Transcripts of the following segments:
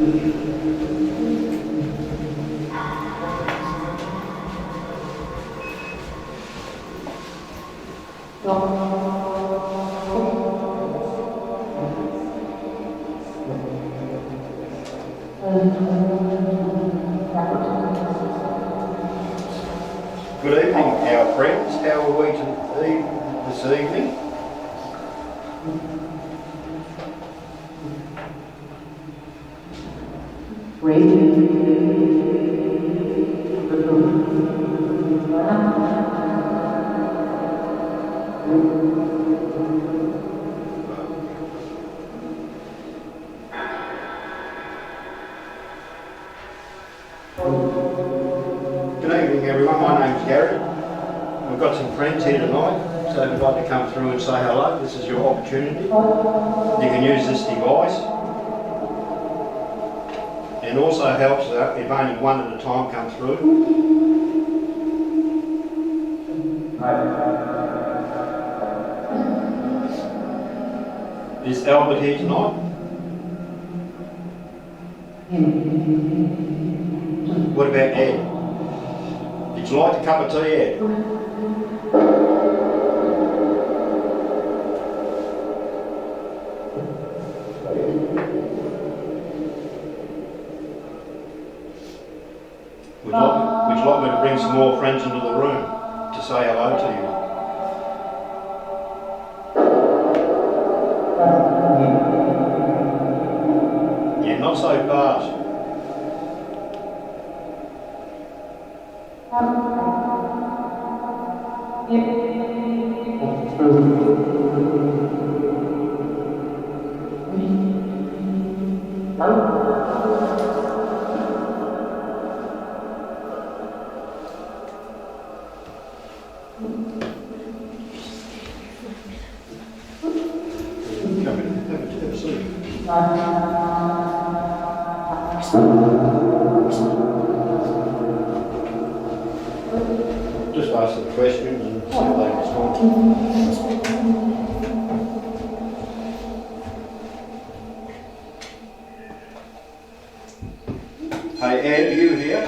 Good evening, our friends. How are we this evening? Good evening, everyone. My name's Gary. We've got some friends here tonight, so if you'd like to come through and say hello, this is your opportunity. You can use this device. It also helps if only one at a time comes through. Is Albert here tonight? What about Ed? Did you like a cup of tea, Ed? Would you like me to bring some more friends into the room to say hello to you? Yeah, not so fast. Just ask them questions and see if they respond. Hey Ed, are you here?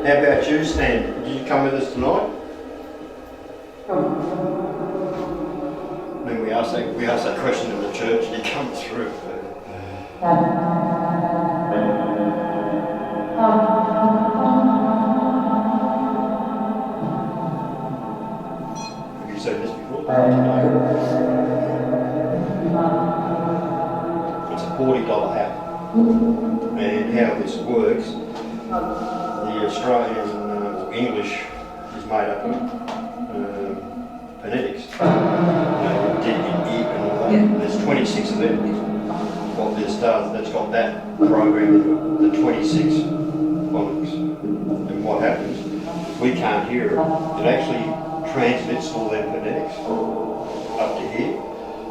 How about you, Stan? Did you come with us tonight? When we asked that question in the church, did you come through? Have you seen this before? It's a $40 app. And how this works, the Australian English is made up of phonetics. And all that. Yeah. There's 26 of them. What this does, that's got that program, the 26 phonics. And what happens, we can't hear it. It actually transmits all them phonetics up to here.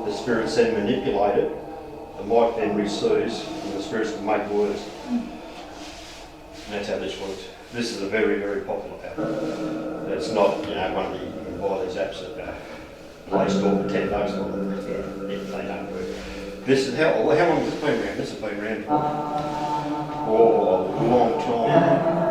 The spirits then manipulate it. The mic then receives, and the spirits can make words. And that's how this works. This is a very, very popular app. It's not, one of the, you can buy these apps at Play Store for $10 if they don't work. This is how long has this been around? This has been around for a long time.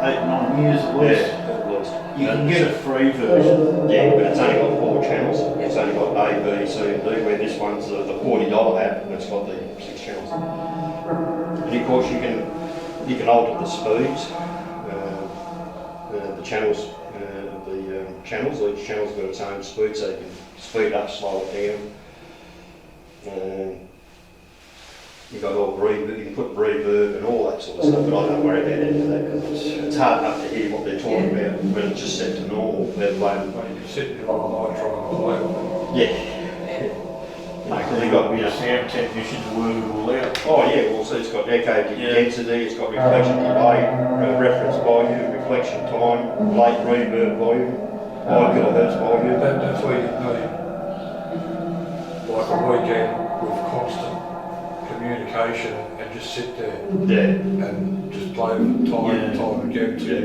8-9 years at least. Yeah, at least. You can get a free version. Yeah, but it's only got 4 channels. It's only got A, B, C, and D, where this one's the $40 app and it's got the 6 channels. And of course you can alter the speeds, the channels, channels. Each channel's got its own speed, so you can speed up, slow it down. You've got all reverb, you can put reverb and all that sort of stuff, but I don't worry about any of that because it's hard enough to hear what they're talking about when it's just set to normal, let alone. You can sit there on the night Yeah. You've got to be a sound technician to work it all out. Oh yeah, well so it's got echo density, it's got reflection delay, reference volume, reflection time, late reverb volume, 5 kilohertz volume. That's where you need like a weekend with constant communication and just sit there and just play with time and time again till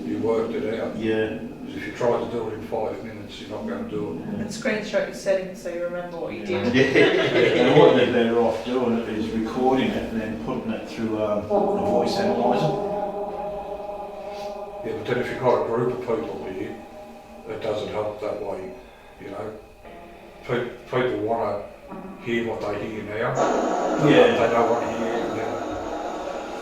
you worked it out. Yeah. Because if you try to do it in 5 minutes, you're not going to do it. And screenshot your settings so you remember what you did. And what they're better off doing is recording it and then putting it through a voice analyzer. Yeah, but then if you've got a group of people with you, it doesn't help that way, you know. People want to hear what they hear now. Yeah. They don't want to hear it now.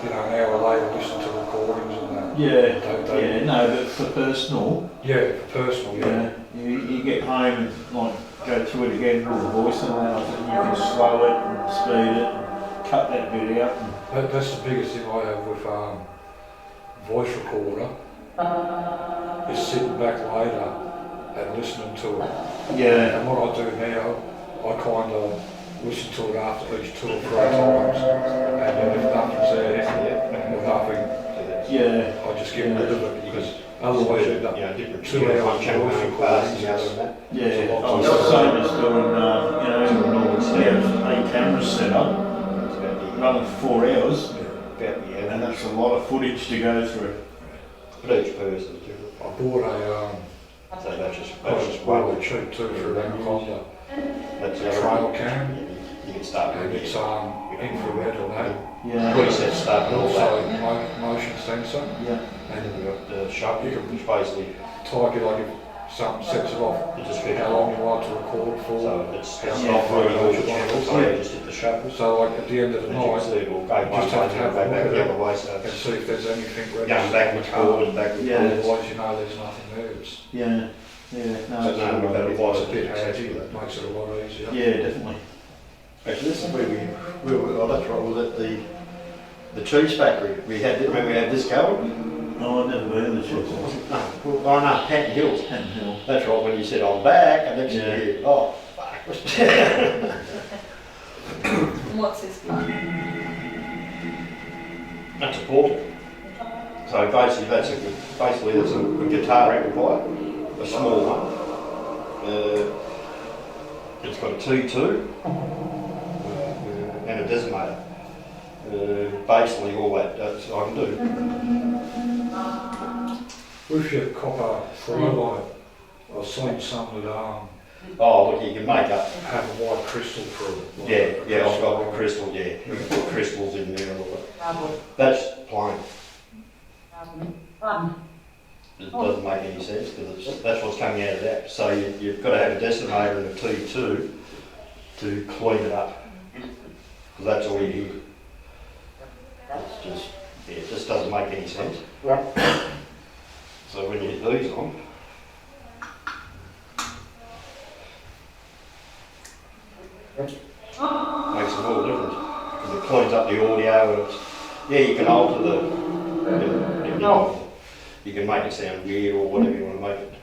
You know, an hour later listen to recordings and that. Yeah, no, but for personal, Yeah, for personal, yeah. you get home and like go through it again with the voice analyzer, and you can slow it and speed it and cut that bit out. That's the biggest thing I have with voice recorder, is sitting back later and listening to it. Yeah. And what I do now, I kind of listen to it after each 2 or 3 times, and then if nothing's there, or nothing, Yeah. I just get rid of it, because otherwise you end up different 2 hours one channel voice going past recordings. the other and that. Yeah. I was the same as doing, we have 8 cameras set up, running for 4 hours, and that's a lot of footage to go through. But each person is different. I bought a So that's just really one. cheap too for Anaconda That's the other trail one. cam, You can start and with it's it. infrared on that, Yeah. Preset stuff and and all also that. motion sensor, Yeah. And then you've got the shutter, which basically, type it like if something sets it off, it just how long you want to record for. So it's Yeah. not really all the channels, so Yeah. you just hit the shutter. So like at the end of the And you can night, see it will go one just way, have to have go a look back at the it other way, so and it's see if there's anything going registered backwards, in the car. forwards, backwards, Yeah. forwards. Otherwise you know there's nothing there. It's Yeah. Yeah. No, So no, we've had a lot it's of a bit handy, success it with that. makes it a lot easier. Yeah, definitely. Actually, this is where oh, that's right, was at the cheese factory. Remember we had this going? No, I've never been in the shops. No, well, no, Patton Hills. Patton Hill. That's right, when you said I'm back, and next Yeah. thing you hear, oh, fuck. And what's this part? That's a portal. So basically that's a guitar amplifier, a small one. It's got a T2 and a decimator. Basically all that's I can do. With your copper foil on it, I've seen some that Oh look, you can make up. have a white crystal through it. like Yeah, a yeah, I've got crystal. crystal, yeah. You can put crystals in there and all that. That's plain. It doesn't make any sense because that's what's coming out of that. So you've got to have a decimator and a T2 to clean it up. Because that's all you hear. It's just, yeah, it just doesn't make any sense. So when you hit these on, makes a world of difference. Because it cleans up the audio and it's, yeah, you can alter you can make it sound weird or whatever you want to make it.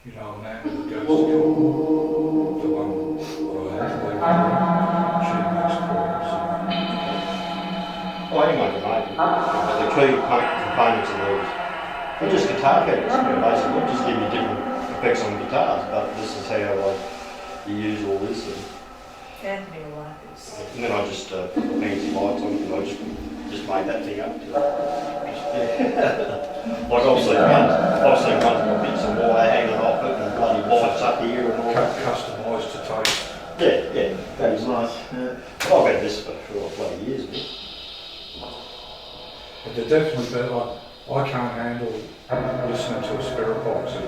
You know, a man that goes to the one I have to leave, she makes calls. Oh, anyone can make it. But the key components of these, they're just guitar pedals, basically. Just give you different effects on guitars, but this is how you use all this. Anthony will like this. And then I just put fancy lights on it, and I just made that thing up. Like I've seen ones with bits of wire hanging off it and bloody lights up here and all that. Customised to taste. Yeah, that is nice. Yeah. I've had this for bloody years now. But they're definitely better. I can't handle listening to a spirit box. It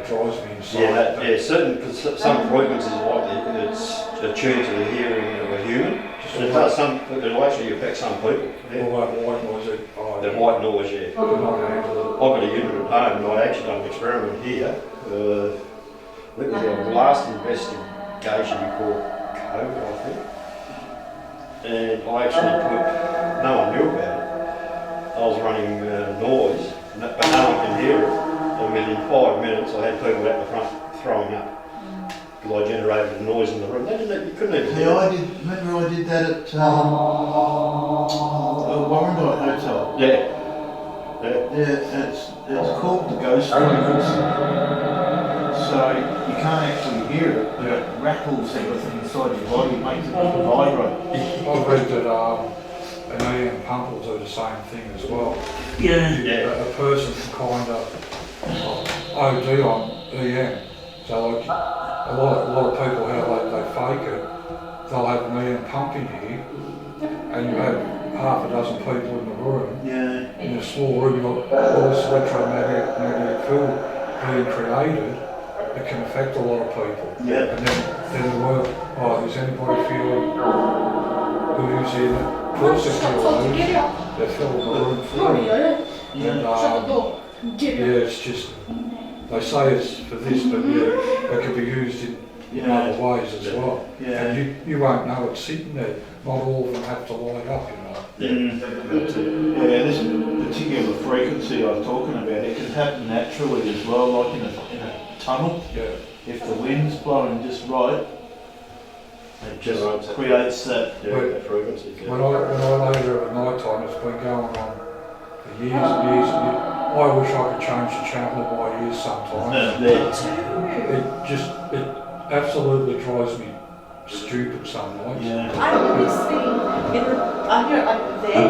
drives me insane. Yeah, certain, because some frequencies are like it's attuned to the hearing of a human. And it does it'll actually affect some people. Yeah. All that white noise, The white noise, yeah. I cannot handle I've got a unit at home and I actually done an experiment here. It was our last investigation before COVID, I think. And I actually put, no one knew about it. I was running noise, but no one can hear it. And within 5 minutes I had people out the front throwing up. Because I generated a noise in the room. You couldn't even hear it. Remember I did that at Warrandyte Hotel. Yeah. Yeah, it's called the ghost frequency. So you can't actually hear it, but it rattles everything inside your body, makes it vibrate. it. I've read that an EM pump will do the same thing as well. Yeah. Yeah. A person can kind of, OD on EM. So like a lot of people, how they fake it, they'll have an EM pump in here, and you have half a dozen people in the room. Yeah. In a small room, you've got all this electromagnetic field being created that can affect a lot of people. Yeah. And then the world, is anybody feeling who's in it? Of course they feel who's. They're filling the room full. And it's just, they say it's for this, but it can be used in other ways as well. Yeah. And you won't know it's sitting there. Not all of them have to light up, Yeah. Yeah, this particular frequency I was talking about, it can happen naturally as well, like in a tunnel. Yeah. If the wind's blowing just right, it just Generates that. creates that. That frequency. Yeah. When I lay there at night time, it's been going on for years and years and years. I wish I could change the channel of my ears sometimes. It absolutely drives me stupid some nights. Yeah. I always think I hear it like there.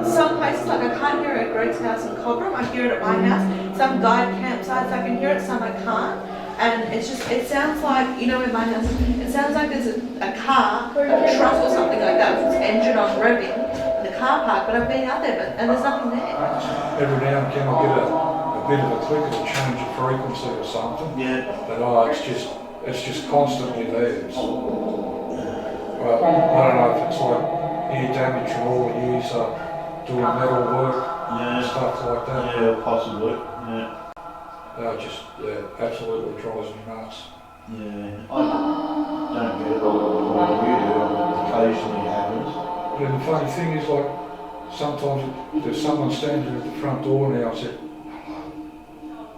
Some places, like I can't hear it at Greg's house in Cobram, I hear it at my house. Some guide campsites I can hear it, some I can't. And it's just, it sounds like, in my house, it sounds like there's a car, a truck or something like that with its engine on revving in the car park, but I've been out there and there's nothing there. Every now and again I get a bit of a click, it'll change the frequency or something. Yeah. But it's just constantly there. Well, I don't know if it's like ear damage from all the years doing metal work and stuff like that. Yeah, possibly. Yeah. Absolutely drives me nuts. Yeah. I don't get it like you do. It occasionally happens. And the funny thing is, like, sometimes there's someone standing at the front door now, I said,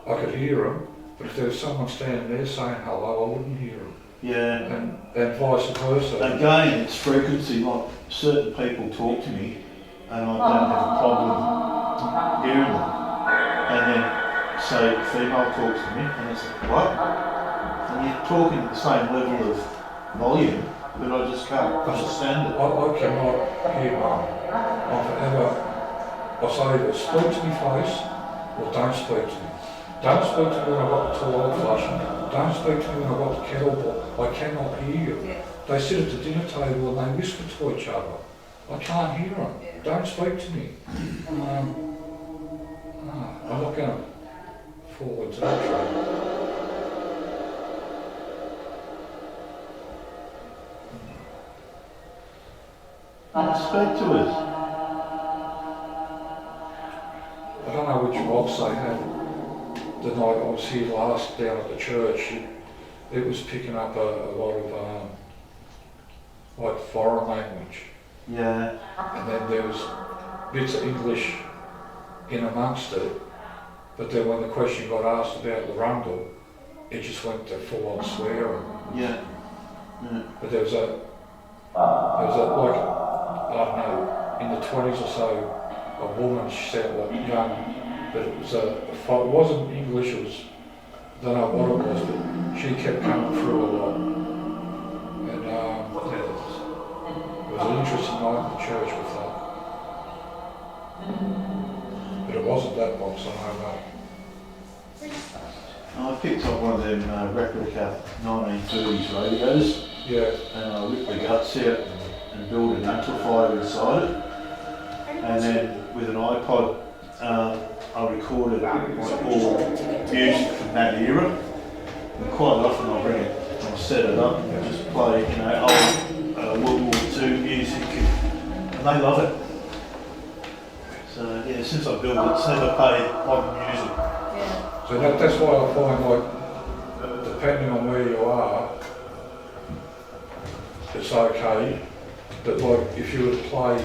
I could hear them, but if there was someone standing there saying hello, I wouldn't hear them. Yeah. And vice versa. Again, it's frequency. Like certain people talk to me, and I don't have a problem hearing them. And then, say, a female talks to me, and it's like, what? And you're talking at the same level of volume, but I just can't understand it. I cannot hear one. I forever, I say either speak to me face, or don't speak to me. Don't speak to me when I've got the toilet flushing. Don't speak to me when I've got the kettle boil. I cannot hear you. Yeah. They sit at the dinner table and they whisper to each other. I can't hear them. Yeah. Don't speak to me. I'm not going to fall into that trap. Speak to us. I don't know which box they had the night I was here last down at the church. It was picking up a lot of like foreign language. Yeah. And then there was bits of English in amongst it, but then when the question got asked about the Rundle, it just went to full on swearing. Yeah. But there was a like, I don't know, in the 20s or so, a woman, she sounded like young, but it wasn't English, it was, I don't know what it was, but she kept coming through a lot. And it was an interesting night in the church with that. But it wasn't that box, I know that. I picked up one of them replica 1930s radios, Yeah, and I ripped the guts out and built an amplifier inside it. And then with an iPod, I recorded like all music from that era. And quite often I bring it, I'll set it up and just play, old World War II music, and they love it. So yeah, since I built it, it's never played modern music. Yeah. so that's why I find, like, depending on where you are, it's okay. But like, if you were to play,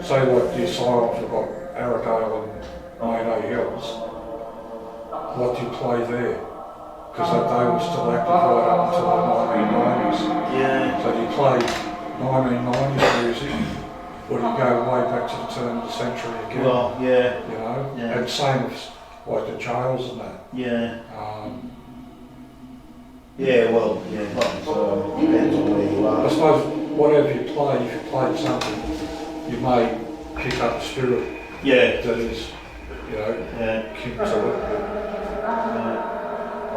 say like the Asylum for like Aragale and Maino Hills, what do you play there? Because they were still active right up until the 1990s. Yeah. So do you play 1990s music, or do you go way back to the turn of the century again? Well, yeah. You know? Yeah. And same with like the jails and that. Yeah. Yeah, well, yeah, so depends on where you I are. suppose whatever you play, if you played something, you may pick up a spirit Yeah. that is you know, Yeah. kin to it.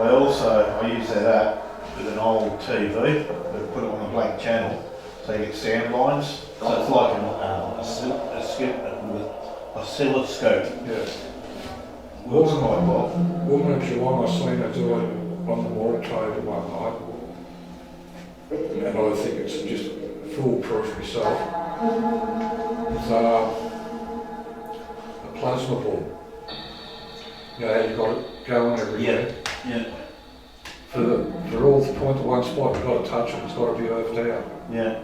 I use that app with an old TV, but put it on a blank channel, so you get sound lines. So it's like an oscilloscope. Yeah. Works quite well. Woman at Geelong, I seen her do it on the water table one night. And I think it's just foolproof myself. It's a plasma ball. You know, you got it going everywhere. Yeah. For all to point to one spot, you've got to touch it, it's got to be earthed out. Yeah.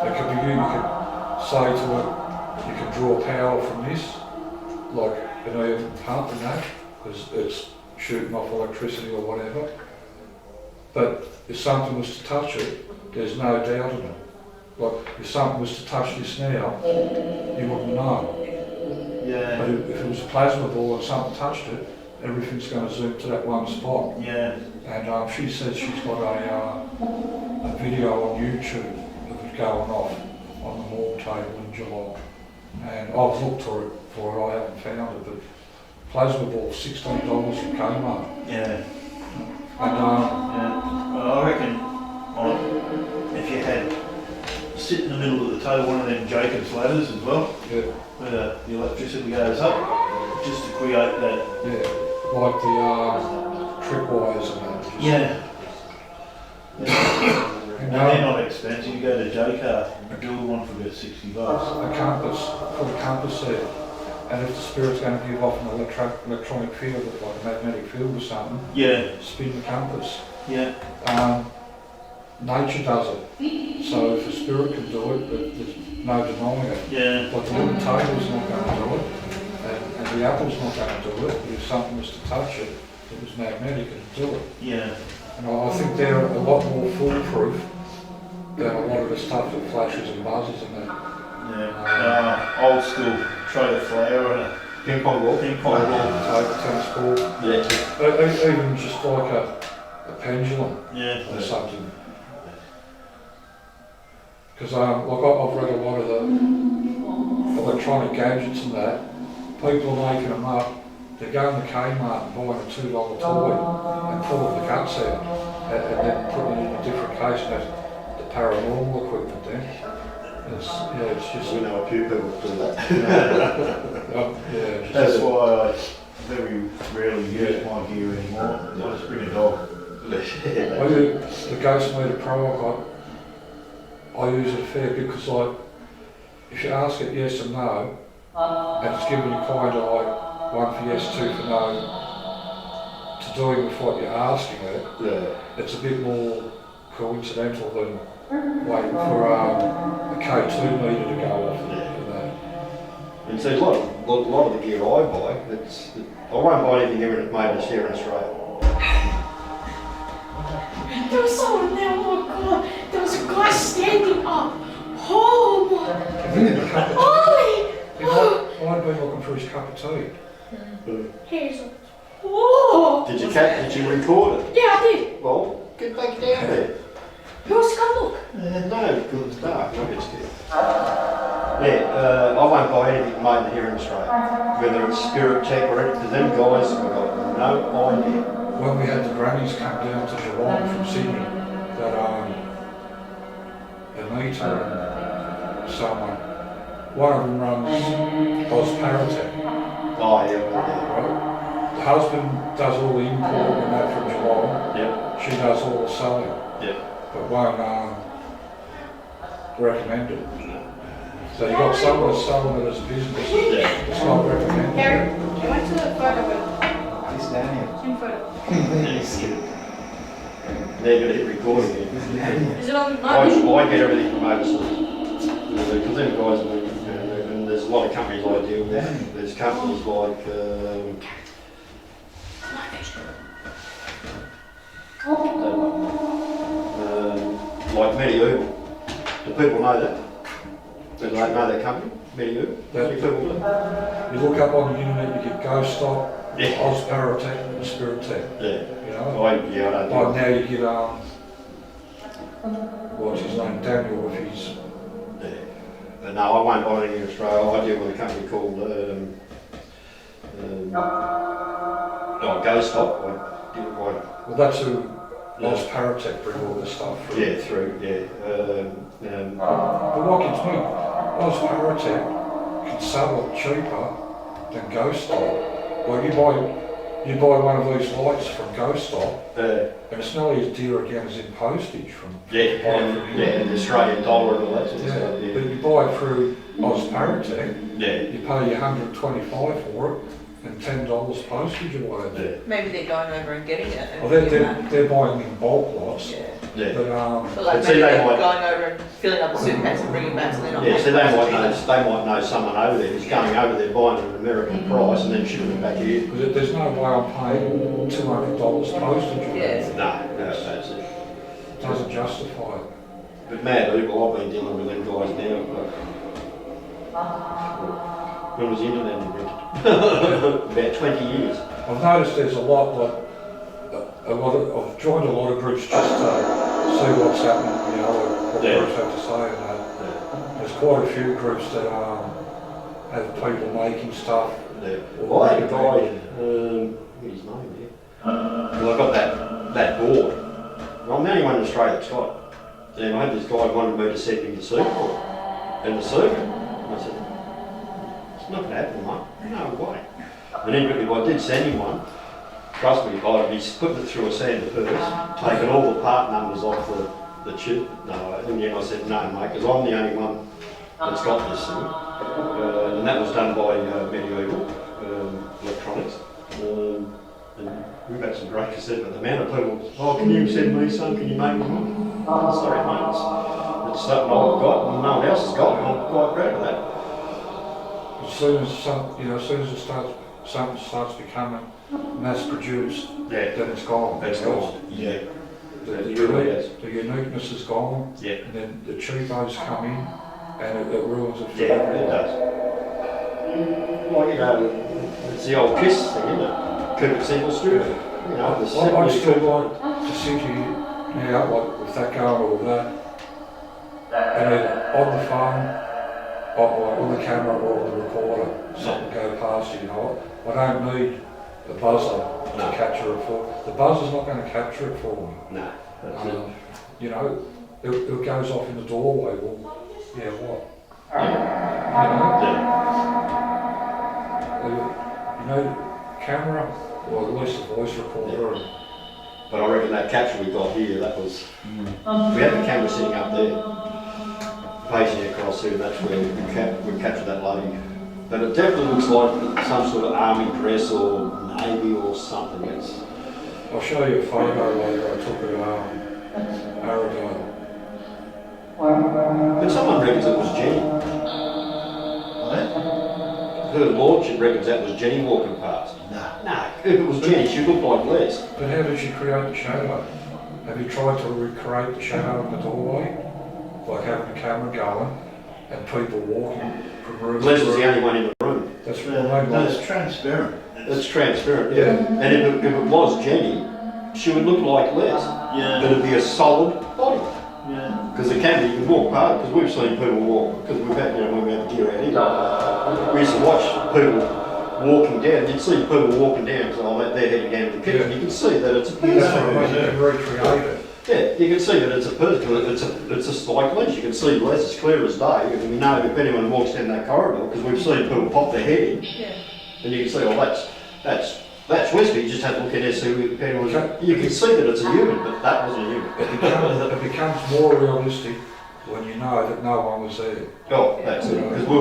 It could be you could say to it, you can draw power from this, like an even pump and that, because it's shooting off electricity or whatever. But if something was to touch it, there's no doubt in it. Like if something was to touch this now, you wouldn't know. Yeah. But if it was a plasma ball and something touched it, everything's going to zoom to that one spot. Yeah. And she says she's got a video on YouTube of it going off on the mall table in Geelong. And I've looked for it, I haven't found it, but plasma ball, $16 at Kmart. Yeah. And Yeah. Well, I reckon if you had sit in the middle of the table one of them Jacob's ladders as well, yeah, where the electricity goes up, just to create that. yeah, like the tripwires and that. Just, Yeah. You And know, they're not expensive. You go to J-Car and build one for about $60. a compass, put a compass there. And if the spirit's going to give off an electronic field, like a magnetic field or something, Yeah. spin the compass. Yeah. Nature does it. So if a spirit can do it, but there's no denying it. Yeah. But the wooden table's not going to do it, and the apple's not going to do it. If something was to touch it, it was magnetic, it'd do it. Yeah. And I think they're a lot more foolproof than a lot of the stuff that flashes and buzzes and that. Yeah. Old school tray of flour and a Ping pong ball. ping pong ball. Tennis ball, Yeah. even just like a pendulum Yeah. or something. Because like I've read a lot of the electronic gadgets and that, people are making them up. They're going to Kmart and buying a $2 toy and pulling the guts out and then putting it in a different case and that's the paranormal equipment then. It's just, We know a few people do that. just That's why I very rarely use my gear anymore. I just bring a dog. the Ghost Meter Pro I use it a fair bit because like, if you ask it yes or no, and it's giving you kind of like one for yes, two for no, to doing with what you're asking it, Yeah. it's a bit more coincidental than waiting for a K2 meter to go off and that. And so a lot of the gear I buy, I won't buy anything ever made in here in Australia. There was someone there, oh my god, there was a guy standing up. Oh my, holy, I'd been looking for his cup of tea. here's a, whoa. Did you record it? Yeah, I did. Well, get back down there. Who wants to come look? No, because it's dark. Don't get scared. Yeah, I won't buy anything made here in Australia, whether it's Spirit Tech or anything, because them guys have got no idea. When we had the grannies come down to Geelong from Sydney, that Anita and someone, one of them runs Oz Paratech, Oh, yeah. right? The husband does all the import and that from Geelong, Yeah. she does all the selling, Yeah. but won't recommend it. So you've got someone that's selling it as a business, Yeah. it's not recommended. Harry, I went to the photo with He's down here. in photo. Now you're going to hit record again. Is it on I get everything from overseas. Because them guys, and there's a lot of companies I deal with. There's companies like, like Medieval. Do people know that? Do they know that company? Medieval? How many people do? You look up on the internet, you get Ghost Stop, Yeah. Oz Paratech and Spirit Tech, Yeah. you know? I don't do Like now you get, what's his name, Daniel with his, Yeah. But no, I won't buy anything in Australia. I deal with a company called Ghost Stop. Well, that's who Lost Paratech bring all this stuff through. Yeah, through, yeah. But what gets me, Lost Paratech can sell it cheaper than Ghost Stop. Like you buy one of these lights from Ghost Stop, and it's nearly as dear again as in postage from and the Australian dollar and all that sort of stuff. But you buy it through Oz Paratech, Yeah. you pay $125 for it and $10 postage or whatever. Maybe they're going over and getting it. And Well, giving that. they're buying in bulk lots, Yeah. Yeah. but But like But see, maybe they they're might- going over and filling up a suitcase and bringing it back so they're not Yeah, so paying they might postage. know someone over there who's going over there buying at an American price and then shipping it back here. because there's no way I'm paying $200 postage. or Yeah. whatever. No, that's it. It doesn't justify it. But mad people, I've been dealing with them guys now. When was the internet invented? About 20 years. I've noticed there's a lot I've joined a lot of groups just to see what's happening, what Yeah. groups have to say and that. There's quite a few groups that have people making stuff. Yeah. Well, I had a guy, what's his name there? Well, I got that board. And I'm the only one in Australia that's got it. And I had this guy who wanted me to send him the circuit and the circuit. And I said, it's not going to happen, mate. No way. And then if I did send him one, trust me, I'd be putting it through a sander first, taking all the part numbers off the chip. No, in the end I said, no, mate, because I'm the only one that's got this thing. And that was done by Medieval Electronics. And we've had some great cassettes, but the amount of people, oh, can you send me some? Can you make me one? Oh, sorry, mate, it's something I've got and no one else has got, and I'm quite proud of that. As soon as something starts becoming mass produced, Yeah, then it's gone. that's gone. Yeah. The It really is. uniqueness is gone, Yeah. and then the cheapos come in, and it ruins it for Yeah, it everyone. does. Well, it's the old KISS thing, isn't it? Keep it simple, stupid. You know, the I'd simple still like to sit here now, like with that going or that, and then on the phone, on the camera or the recorder, something go past you, I don't need the buzzer No. to capture it for. The buzzer's not going to capture it for me. No, that's it. You know, it goes off in the doorway, well, yeah, what? You know, camera, or at least a voice recorder, and But I reckon that capture we got here, that was, we had the camera sitting up there, facing across here, and that's where we captured that lady. But it definitely looks like some sort of army dress or navy or something. I'll show you a photo later I took at Aragon. But someone reckons it was Jenny. Her lordship reckons that was Jenny walking past. No, if it was Jenny, she looked like Les. But how did she create the shadow? Have you tried to recreate the shadow in the doorway? Like having the camera going and people walking from room Les to was the room? only one in the room. That's what I mean. No, it's transparent. It's transparent, yeah. And if it was Jenny, she would look like Les. But Yeah. it'd be a solid body. Yeah. Because the camera, you can walk past, because we've seen people walk, because we've had, when we have gear out here, we used to watch people walking down, you'd see people walking down, because they're heading down to the kitchen, you can see that it's a That's person. what I mean, you can recreate it. Yeah, you can see that it's a person, it's just like Les, you can see Les as clear as day, and we know if anyone walks down that corridor, because we've seen people pop their head in, Yeah. and you can see, oh, that's Westby, you just have to look in there, see if anyone, you can see that it's a human, but that wasn't a human. It becomes more realistic when you know that no one was there. Oh, that's it. Because we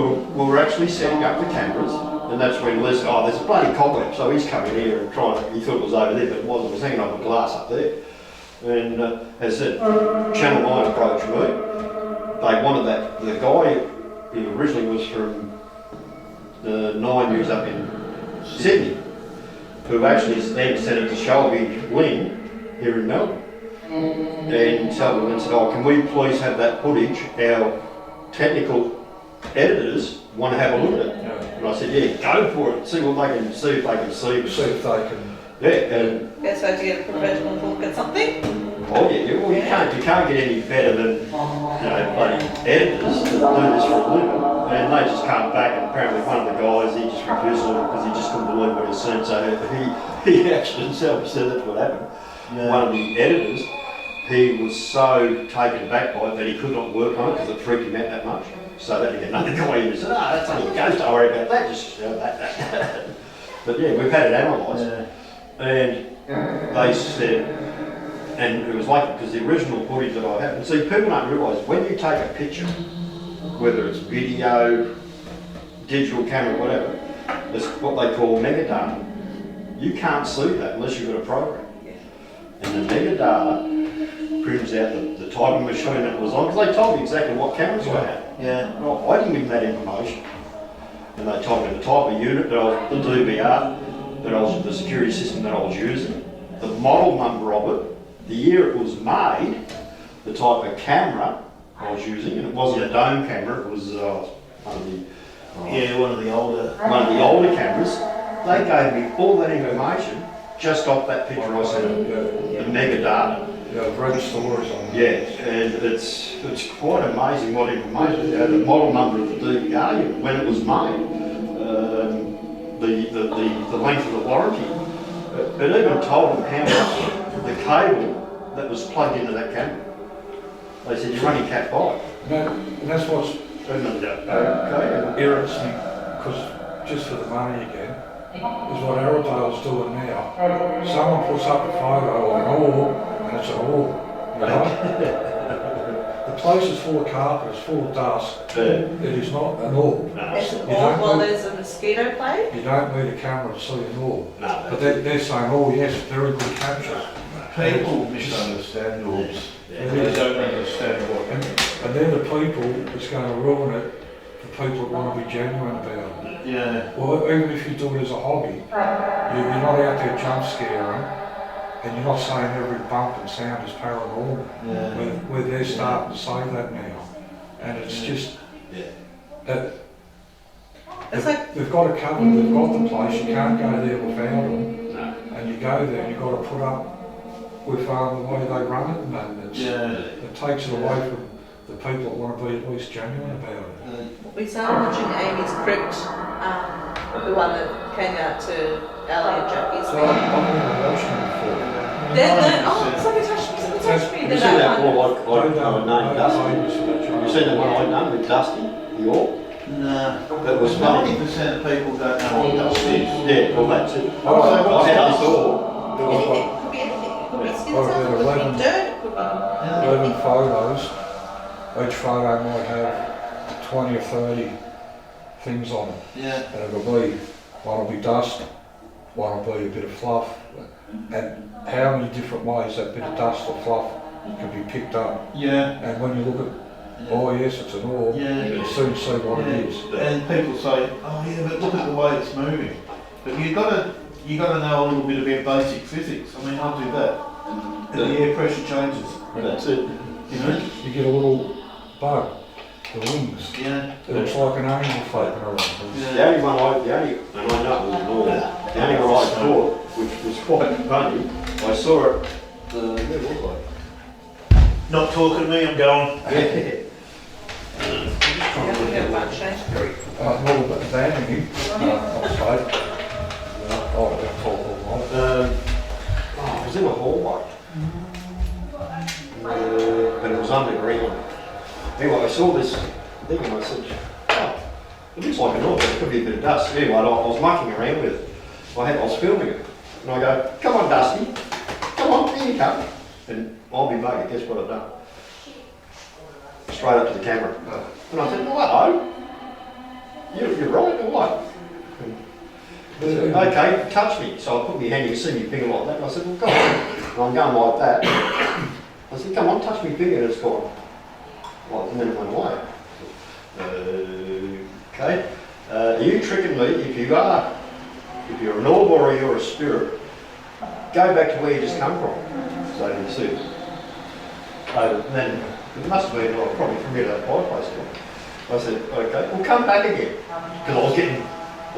were actually setting up the cameras, and that's when Les, oh, there's a bloody cobweb, so he's coming here and he thought it was over there, but it wasn't. It was hanging off a glass up there. And as I said, Channel 9 approached me. They wanted that. The guy who originally was from 9 years up in Sydney, who actually then sent it to Shelby Wing here in Melbourne. And Shelby said, oh, can we please have that footage? Our technical editors want to have a look at it. And I said, yeah, go for it. See what they can see, if they can see. See if they can. Yeah, and Yeah, so to get a professional look at something. oh yeah, well, you can't get any better than bloody editors that do this for a living. And they just come back, and apparently one of the guys, he just refused it because he just couldn't believe what he's saying. So he actually himself said that's what happened. Yeah. One of the editors, he was so taken aback by it that he could not work on it because it freaked him out that much. So that he had another guy in and said, that's only a ghost, don't worry about that, just that. But yeah, we've had it analysed. And they said, and it was like, because the original footage that I have, and see, people don't realise, when you take a picture, whether it's video, digital camera, whatever, it's what they call metadata. You can't see that unless you've got a program. And the metadata proves out the type of machine that it was on, because they told me exactly what cameras I had. Yeah. Well, I didn't give them that information. And they told me the type of unit that I was, the DVR, that I was, the security system that I was using, the model number of it, the year it was made, the type of camera I was using, and it wasn't a dome camera, it was one of the older cameras. They gave me all that information just off that picture I sent them, the mega data. Yeah, I've read stories on Yeah, and it's quite amazing what information. The model number of the DVR unit, when it was made, the length of the warranty. It even told them how much the cable that was plugged into that camera. They said, you're running Cat 5. And that's what's Okay. irritates me, because just for the money again, is what Arrowdale's doing now. Someone puts up a photo of an orb, and it's an orb, you know? The place is full of carpet, it's full of dust. It is not an orb. It's an You don't orb while need- there's a mosquito plague. You don't need a camera to see an orb. No. But they're saying, oh yes, very good capture. People misunderstand orbs. It They is. don't understand what. And they're the people that's going to ruin it for people that want to be genuine about it. Yeah. Well, even if you do it as a hobby, you're not out there jump scaring, and you're not saying every bump and sound is paranormal. Yeah. Where they're starting to say that now, and it's just that It's like, they've got it covered. They've got the place. You can't go there without them, No. and you go there and you've got to put up with the way they run it, and it's, it takes it away from the people that want to be at least genuine about it. we started watching Amy's Crypt, the one that came out to Ali and Jackie's So thing. I've never watched them before. Oh, somebody touched me, somebody touched me. You They're seen that that one. one named Dusty? You seen the one I done with Dusty, the orb? No. That was funny. 90% of people don't know what dust is. Yeah, well that's it. Oh, I had this orb. Anything, it could be anything. It could be skin Oh, cells, it could 11. be dirt, it could be... 11 photos. Each photo might have 20 or 30 things on it. Yeah. And it'll be, one will be dust, one will be a bit of fluff. And how many different ways that bit of dust or fluff can be picked up. Yeah. And when you look at, oh yes, it's an orb, Yeah. you soon see what it is. And people say, oh yeah, but look at the way it's moving. But you gotta know a little bit about basic physics. I mean, I'll do that. And the air pressure changes. That's it. You know? You get a little bug, the wings. Yeah. It looks like an angel floating around. The only one and I know it was an orb. The only one I saw, which was quite funny, I saw it, where was Not talking to me, I'm going. I? Yeah. Yeah, we get a bunch, eh? Well, but abandoning, I'll say. Oh, that's all right. It was in a hallway. But it was underground. Anyway, I saw this thing and I said, oh, it looks like an orb, but it could be a bit of dust. Anyway, I was mucking around with it. I was filming it. And I go, come on Dusty, come on, here you come. And I'll be bugger, guess what I've done? Straight up to the camera. And I said, well, hello, you're right, or what? He said, okay, touch me. So I put my hand, you can see my finger like that. And I said, well, go on. And I'm going like that. I said, come on, touch me finger. And it's gone. Well, and then it went away. Okay. Are you tricking me? If you're an orb or you're a spirit, go back to where you just come from. So you see. So then it must have been probably from here to that fireplace. I said, okay, well come back again. Because I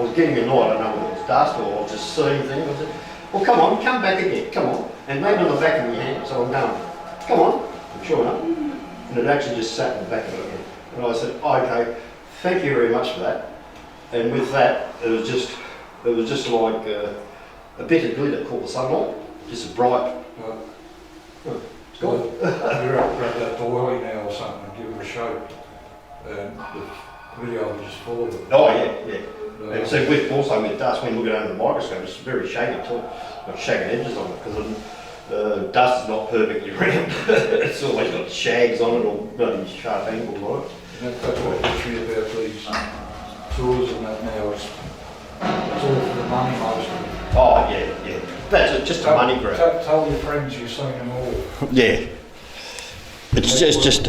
was getting annoyed. I don't know whether it was dust or I was just seeing things. I said, well come on, come back again, come on. And land on the back of my hand. So I'm going, come on. And sure enough. And it actually just sat in the back of it again. And I said, okay, thank you very much for that. And with that, it was just It was just like a bit of glitter caught the sunlight, just a bright. It's Well, gone. you're up at that doily now or something and give it a shake. And the video was just full of it. Oh yeah. And so also with dust, when you look at it under the microscope, it's very shaggy too. Got shagging edges on it because dust is not perfectly round. It's always got shags on it or bloody sharp angles on it. And that's what gets me about these tours and that now. It's all for the money mostly. Oh yeah. That's just a money grab. Tell your friends you've seen them all. Yeah. It's just